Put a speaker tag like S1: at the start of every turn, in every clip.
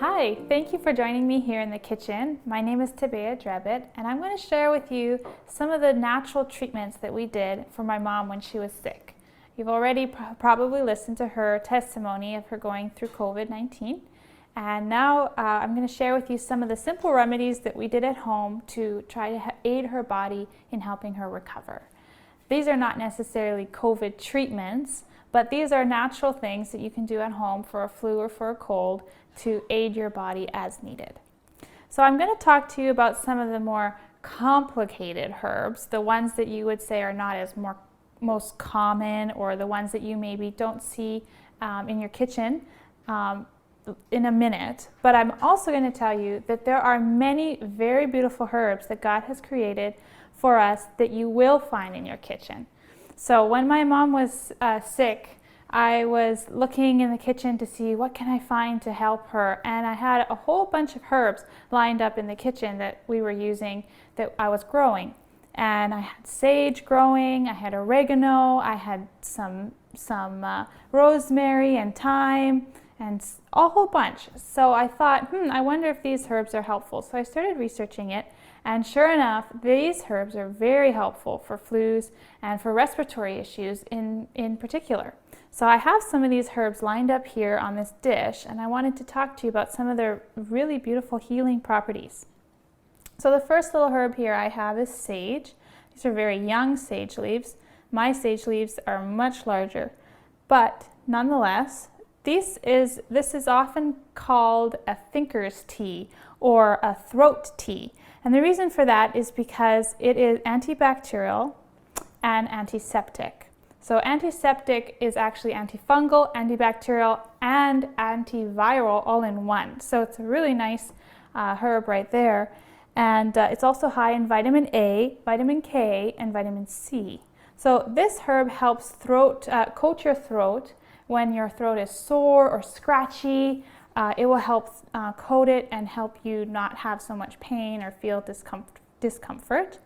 S1: Hi, thank you for joining me here in the kitchen. My name is Tabea Drebit, and I'm going to share with you some of the natural treatments that we did for my mom when she was sick. You've already probably listened to her testimony of her going through COVID-19, and now I'm going to share with you some of the simple remedies that we did at home to try to aid her body in helping her recover. These are not necessarily COVID treatments, but these are natural things that you can do at home for a flu or for a cold to aid your body as needed. So I'm going to talk to you about some of the more complicated herbs, the ones that you would say are not as most common, or the ones that you maybe don't see in your kitchen in a minute. But I'm also going to tell you that there are many very beautiful herbs that God has created for us that you will find in your kitchen. So when my mom was sick, I was looking in the kitchen to see what can I find to help her, and I had a whole bunch of herbs lined up in the kitchen that we were using, that I was growing. And I had sage growing, I had oregano, I had some rosemary and thyme, and a whole bunch. So I thought, I wonder if these herbs are helpful. So I started researching it, and sure enough, these herbs are very helpful for flus and for respiratory issues in particular. So I have some of these herbs lined up here on this dish, and I wanted to talk to you about some of their really beautiful healing properties. So the first little herb here I have is sage. These are very young sage leaves. My sage leaves are much larger, but nonetheless, this is often called a thinker's tea or a throat tea. And the reason for that is because it is antibacterial and antiseptic. So antiseptic is actually antifungal, antibacterial, and antiviral all in one. So it's a really nice herb right there. And it's also high in vitamin A, vitamin K, and vitamin C. So this herb helps coat your throat when your throat is sore or scratchy. It will help coat it and help you not have so much pain or feel discomfort.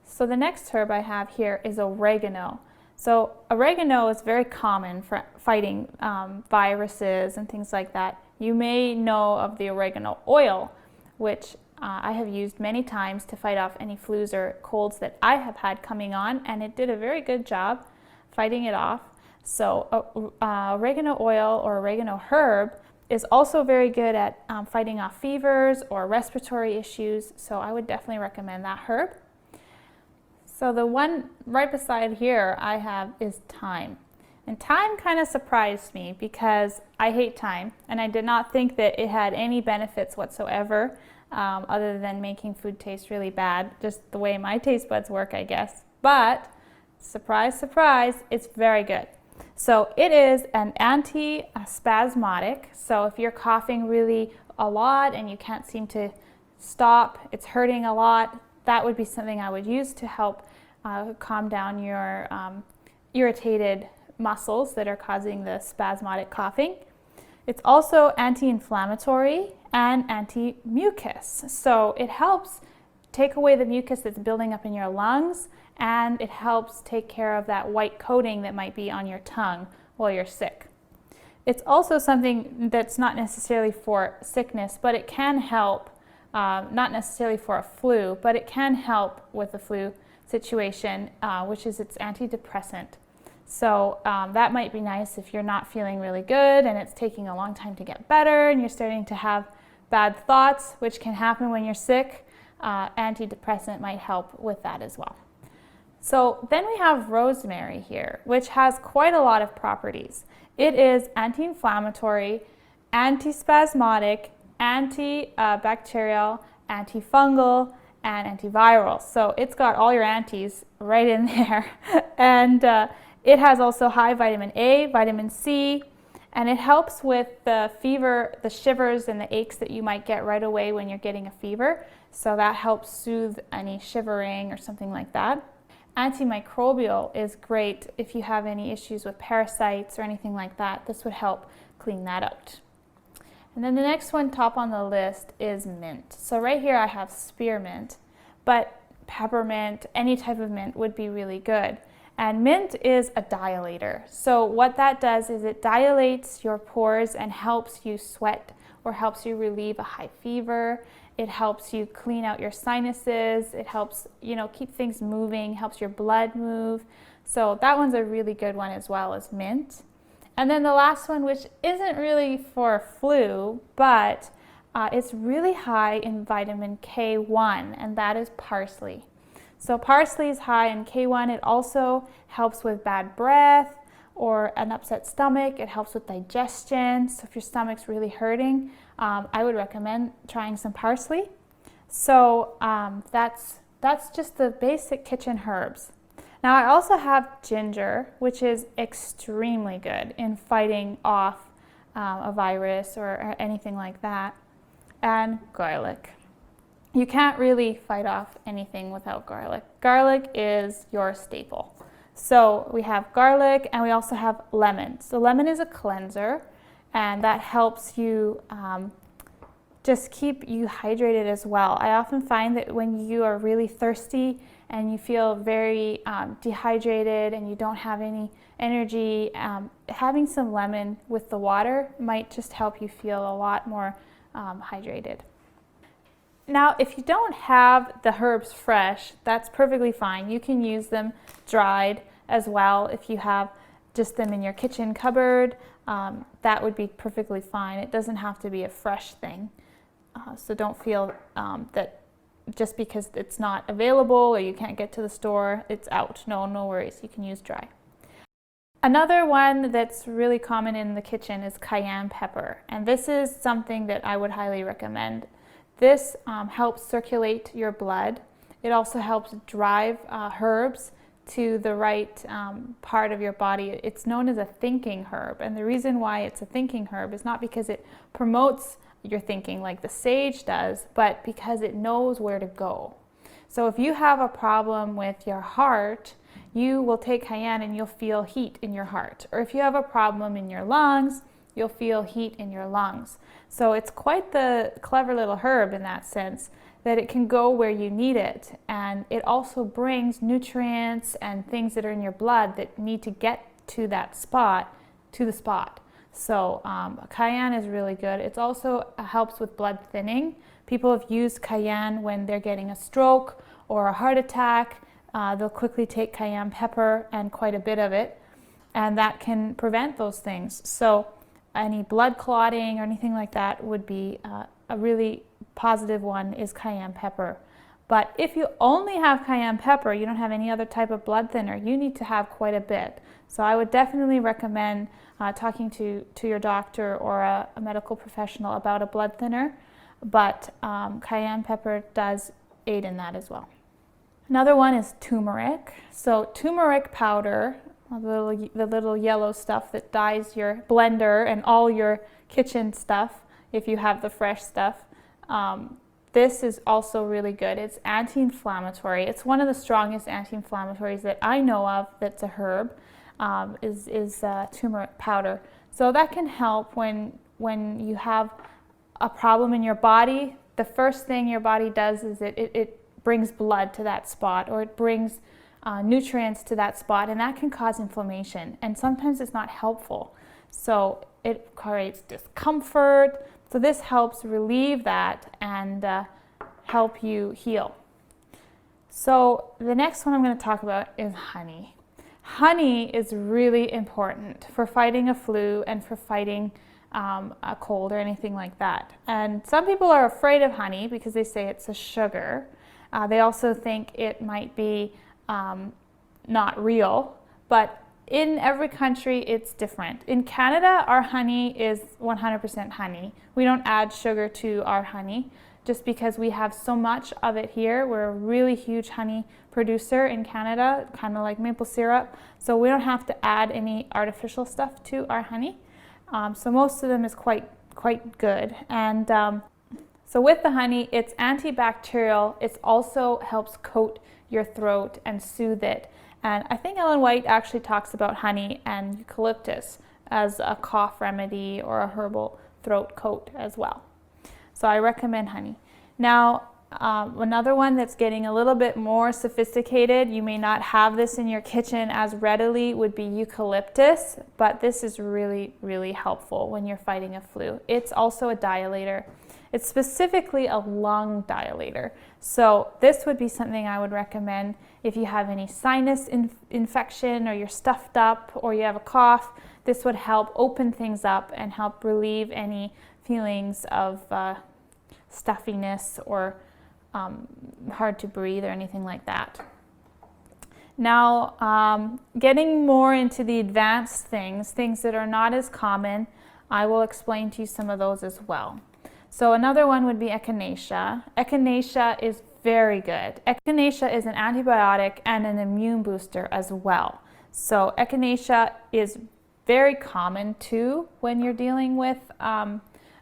S1: So the next herb I have here is oregano. So oregano is very common for fighting viruses and things like that. You may know of the oregano oil, which I have used many times to fight off any flus or colds that I have had coming on, and it did a very good job fighting it off. So oregano oil or oregano herb is also very good at fighting off fevers or respiratory issues, so I would definitely recommend that herb. So the one right beside here I have is thyme. And thyme kind of surprised me because I hate thyme, and I did not think that it had any benefits whatsoever other than making food taste really bad, just the way my taste buds work, I guess. But surprise, surprise, it's very good. So it is an anti-spasmodic. So if you're coughing really a lot and you can't seem to stop, it's hurting a lot, that would be something I would use to help calm down your irritated muscles that are causing the spasmodic coughing. It's also anti-inflammatory and anti-mucus. So it helps take away the mucus that's building up in your lungs, and it helps take care of that white coating that might be on your tongue while you're sick. It's also something that's not necessarily for sickness, but it can help, not necessarily for a flu, but it can help with the flu situation, which is its antidepressant. So that might be nice if you're not feeling really good and it's taking a long time to get better and you're starting to have bad thoughts, which can happen when you're sick. Antidepressant might help with that as well. So then we have rosemary here, which has quite a lot of properties. It is anti-inflammatory, antispasmodic, antibacterial, antifungal, and antiviral. So it's got all your antis right in there. And it has also high vitamin A, vitamin C, and it helps with the fever, the shivers and the aches that you might get right away when you're getting a fever. So that helps soothe any shivering or something like that. Antimicrobial is great if you have any issues with parasites or anything like that. This would help clean that out. And then the next one top on the list is mint. So right here I have spearmint, but peppermint, any type of mint would be really good. And mint is a dilator. So what that does is it dilates your pores and helps you sweat or helps you relieve a high fever. It helps you clean out your sinuses. It helps, keep things moving, helps your blood move. So that one's a really good one as well, as mint. And then the last one, which isn't really for flu, but it's really high in vitamin K1, and that is parsley. So parsley is high in K1. It also helps with bad breath or an upset stomach. It helps with digestion. So if your stomach's really hurting, I would recommend trying some parsley. So that's just the basic kitchen herbs. Now I also have ginger, which is extremely good in fighting off a virus or anything like that, and garlic. You can't really fight off anything without garlic. Garlic is your staple. So we have garlic, and we also have lemon. So lemon is a cleanser, and that helps you just keep you hydrated as well. I often find that when you are really thirsty and you feel very dehydrated and you don't have any energy, having some lemon with the water might just help you feel a lot more hydrated. Now, if you don't have the herbs fresh, that's perfectly fine. You can use them dried as well. If you have just them in your kitchen cupboard, that would be perfectly fine. It doesn't have to be a fresh thing. So don't feel that just because it's not available or you can't get to the store, it's out. No worries. You can use dry. Another one that's really common in the kitchen is cayenne pepper. And this is something that I would highly recommend. This helps circulate your blood. It also helps drive herbs to the right part of your body. It's known as a thinking herb, and the reason why it's a thinking herb is not because it promotes your thinking like the sage does, but because it knows where to go. So if you have a problem with your heart, you will take cayenne and you'll feel heat in your heart. Or if you have a problem in your lungs, you'll feel heat in your lungs. So it's quite the clever little herb in that sense, that it can go where you need it. And it also brings nutrients and things that are in your blood that need to get to that spot, to the spot. So cayenne is really good. It also helps with blood thinning. People have used cayenne when they're getting a stroke or a heart attack. They'll quickly take cayenne pepper and quite a bit of it, and that can prevent those things. So any blood clotting or anything like that would be a really positive one, is cayenne pepper. But if you only have cayenne pepper, you don't have any other type of blood thinner, you need to have quite a bit. So I would definitely recommend talking to your doctor or a medical professional about a blood thinner. But cayenne pepper does aid in that as well. Another one is turmeric. So turmeric powder, the little yellow stuff that dyes your blender and all your kitchen stuff, if you have the fresh stuff. This is also really good. It's anti-inflammatory. It's one of the strongest anti-inflammatories that I know of that's a herb, is turmeric powder. So that can help when you have a problem in your body. The first thing your body does is it brings blood to that spot, or it brings nutrients to that spot, and that can cause inflammation, and sometimes it's not helpful. So it creates discomfort. So this helps relieve that and help you heal. So the next one I'm going to talk about is honey. Honey is really important for fighting a flu and for fighting a cold or anything like that. And some people are afraid of honey because they say it's a sugar. They also think it might be not real, but in every country it's different. In Canada, our honey is 100% honey. We don't add sugar to our honey just because we have so much of it here. We're a really huge honey producer in Canada, kind of like maple syrup. So we don't have to add any artificial stuff to our honey. So most of them is quite good. And so with the honey, it's antibacterial. It also helps coat your throat and soothe it. And I think Ellen White actually talks about honey and eucalyptus as a cough remedy or a herbal throat coat as well. So I recommend honey. Now, Another one that's getting a little bit more sophisticated, you may not have this in your kitchen as readily, would be eucalyptus, but this is really, really helpful when you're fighting a flu. It's also a dilator. It's specifically a lung dilator. So this would be something I would recommend if you have any sinus infection, or you're stuffed up, or you have a cough. This would help open things up and help relieve any feelings of stuffiness or hard to breathe or anything like that. Now, getting more into the advanced things that are not as common, I will explain to you some of those as well. So another one would be echinacea. Echinacea is very good. Echinacea is an antibiotic and an immune booster as well. So echinacea is very common too when you're dealing with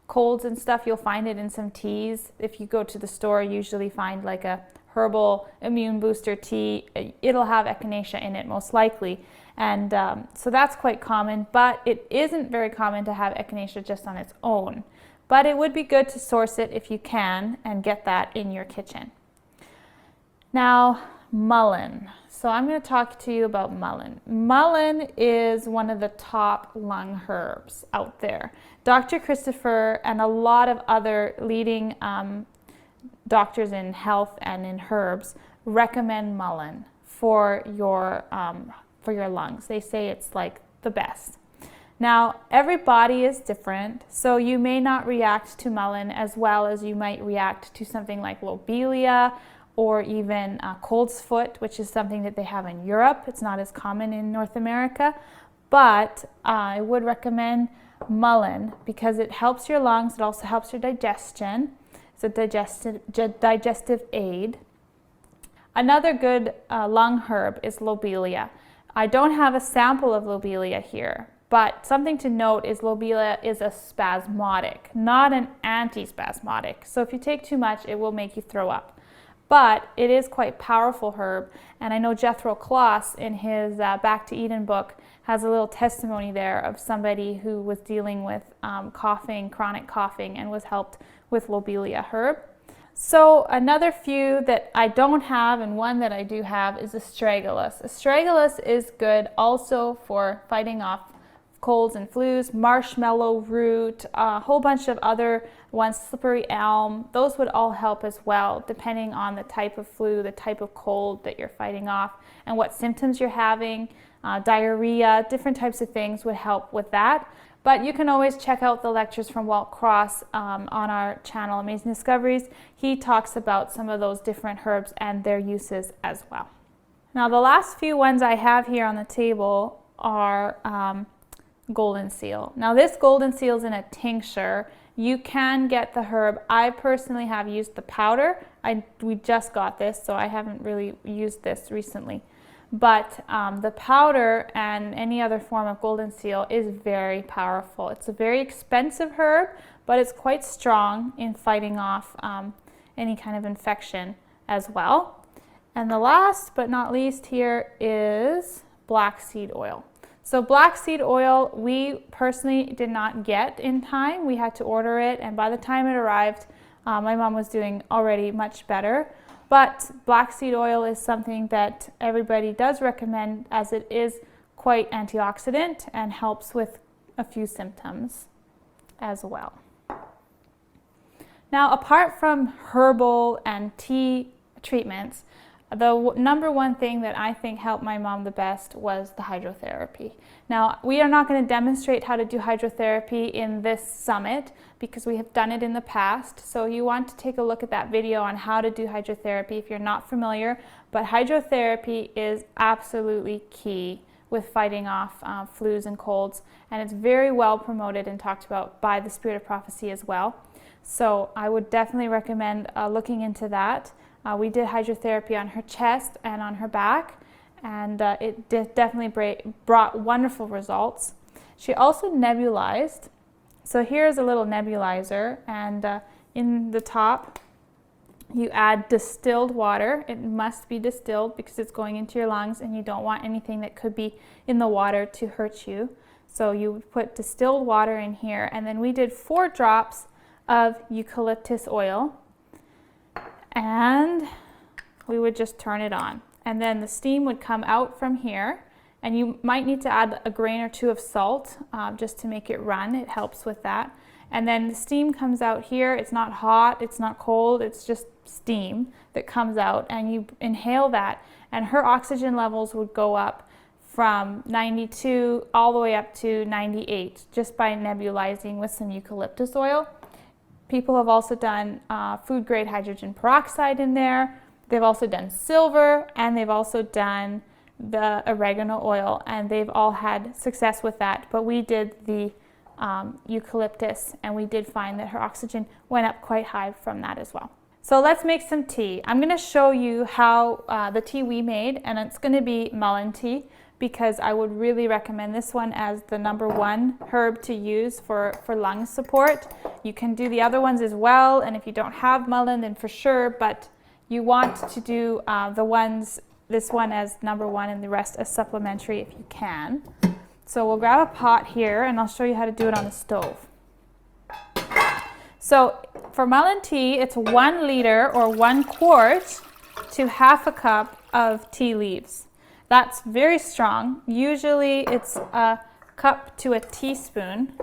S1: colds and stuff. You'll find it in some teas. If you go to the store, you usually find like a herbal immune booster tea. It'll have echinacea in it most likely. And so that's quite common, but it isn't very common to have echinacea just on its own. But it would be good to source it if you can and get that in your kitchen. Now, mullein. So I'm going to talk to you about mullein. Mullein is one of the top lung herbs out there. Dr. Christopher and a lot of other leading doctors in health and in herbs recommend mullein for your lungs. They say it's like the best. Now, every body is different, so you may not react to mullein as well as you might react to something like lobelia or even colt's foot, which is something that they have in Europe. It's not as common in North America, but I would recommend mullein because it helps your lungs. It also helps your digestion. It's a digestive aid. Another good lung herb is lobelia. I don't have a sample of lobelia here, but something to note is lobelia is a spasmodic, not an antispasmodic. So if you take too much, it will make you throw up. But it is quite powerful herb, and I know Jethro Kloss in his Back to Eden book has a little testimony there of somebody who was dealing with coughing, chronic coughing, and was helped with lobelia herb. So another few that I don't have and one that I do have is astragalus. Astragalus is good also for fighting off colds and flus. Marshmallow root, a whole bunch of other ones, slippery elm, those would all help as well, depending on the type of flu, the type of cold that you're fighting off, and what symptoms you're having. Diarrhea, different types of things would help with that. But you can always check out the lectures from Walt Cross on our channel, Amazing Discoveries. He talks about some of those different herbs and their uses as well. Now, the last few ones I have here on the table are golden seal. Now, this golden seal is in a tincture. You can get the herb. I personally have used the powder. We just got this, so I haven't really used this recently. But the powder and any other form of golden seal is very powerful. It's a very expensive herb, but it's quite strong in fighting off any kind of infection as well. And the last but not least here is black seed oil. So black seed oil, we personally did not get in time. We had to order it, and by the time it arrived, my mom was doing already much better. But black seed oil is something that everybody does recommend, as it is quite antioxidant and helps with a few symptoms as well. Now, apart from herbal and tea treatments, the number one thing that I think helped my mom the best was the hydrotherapy. Now, we are not going to demonstrate how to do hydrotherapy in this summit because we have done it in the past. So you want to take a look at that video on how to do hydrotherapy if you're not familiar. But hydrotherapy is absolutely key with fighting off flus and colds. And it's very well promoted and talked about by the Spirit of Prophecy as well. So I would definitely recommend looking into that. We did hydrotherapy on her chest and on her back, and it definitely brought wonderful results. She also nebulized. So here's a little nebulizer, and in the top you add distilled water. It must be distilled because it's going into your lungs, and you don't want anything that could be in the water to hurt you. So you put distilled water in here, and then we did 4 drops of eucalyptus oil. And and we would just turn it on. And then the steam would come out from here, and you might need to add a grain or two of salt just to make it run. It helps with that. And then the steam comes out here. It's not hot, it's not cold, it's just steam that comes out, and you inhale that, and her oxygen levels would go up from 92 all the way up to 98 just by nebulizing with some eucalyptus oil. People have also done food grade hydrogen peroxide in there. They've also done silver, and they've also done the oregano oil, and they've all had success with that. But we did the eucalyptus, and we did find that her oxygen went up quite high from that as well. So let's make some tea. I'm going to show you how the tea we made, and it's going to be mullein tea, because I would really recommend this one as the #1 herb to use for lung support. You can do the other ones as well, and if you don't have mullein, then for sure, but you want to do this one as #1 and the rest as supplementary if you can. So we'll grab a pot here, and I'll show you how to do it on the stove. So for mullein tea, it's 1 liter or 1 quart to half a cup of tea leaves. That's very strong. Usually it's a cup to a teaspoon,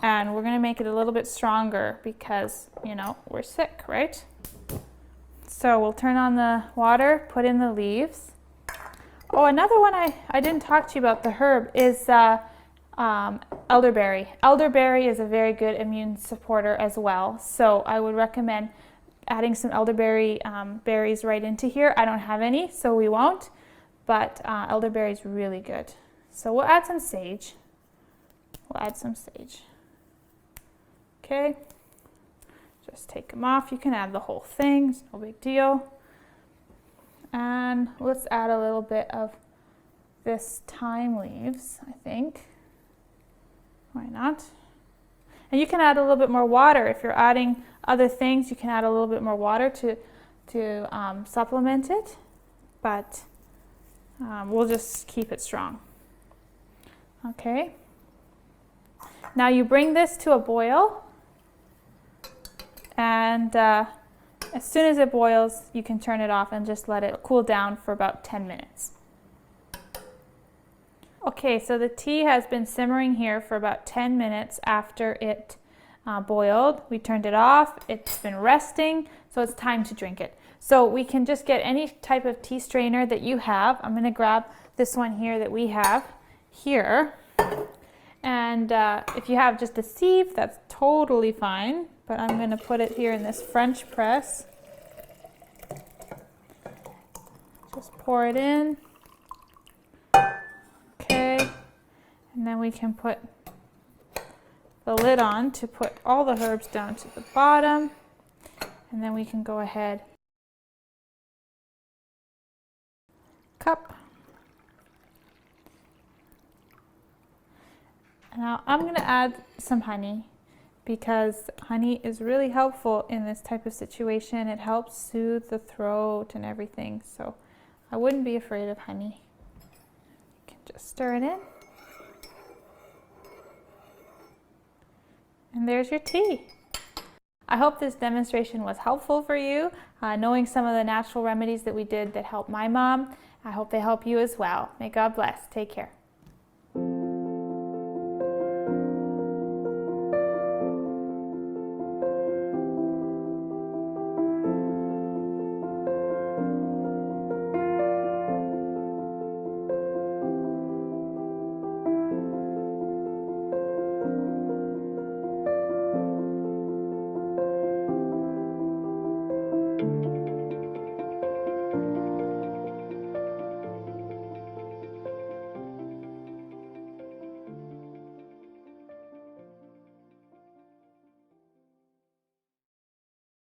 S1: and we're going to make it a little bit stronger because, you know, we're sick, right? So we'll turn on the water, put in the leaves. Oh, another one I didn't talk to you about, the herb, is elderberry. Elderberry is a very good immune supporter as well, so I would recommend adding some elderberry berries right into here. I don't have any, so we won't, but elderberry is really good. So we'll add some sage. Okay, just take them off. You can add the whole thing, it's no big deal. And let's add a little bit of this thyme leaves, I think. Why not? And you can add a little bit more water. If you're adding other things, you can add a little bit more water to supplement it, but we'll just keep it strong. Okay. Now you bring this to a boil, and as soon as it boils, you can turn it off and just let it cool down for about 10 minutes. Okay, so the tea has been simmering here for about 10 minutes after it boiled. We turned it off, it's been resting, so it's time to drink it. So we can just get any type of tea strainer that you have. I'm going to grab this one here that we have here. And if you have just a sieve, that's totally fine. But I'm going to put it here in this French press. Just pour it in. Okay. And then we can put the lid on to put all the herbs down to the bottom. And then we can go ahead. Cup. Now I'm going to add some honey, because honey is really helpful in this type of situation. It helps soothe the throat and everything, so I wouldn't be afraid of honey. You can just stir it in. And there's your tea. I hope this demonstration was helpful for you. Knowing some of the natural remedies that we did that helped my mom, I hope they help you as well. May God bless. Take care.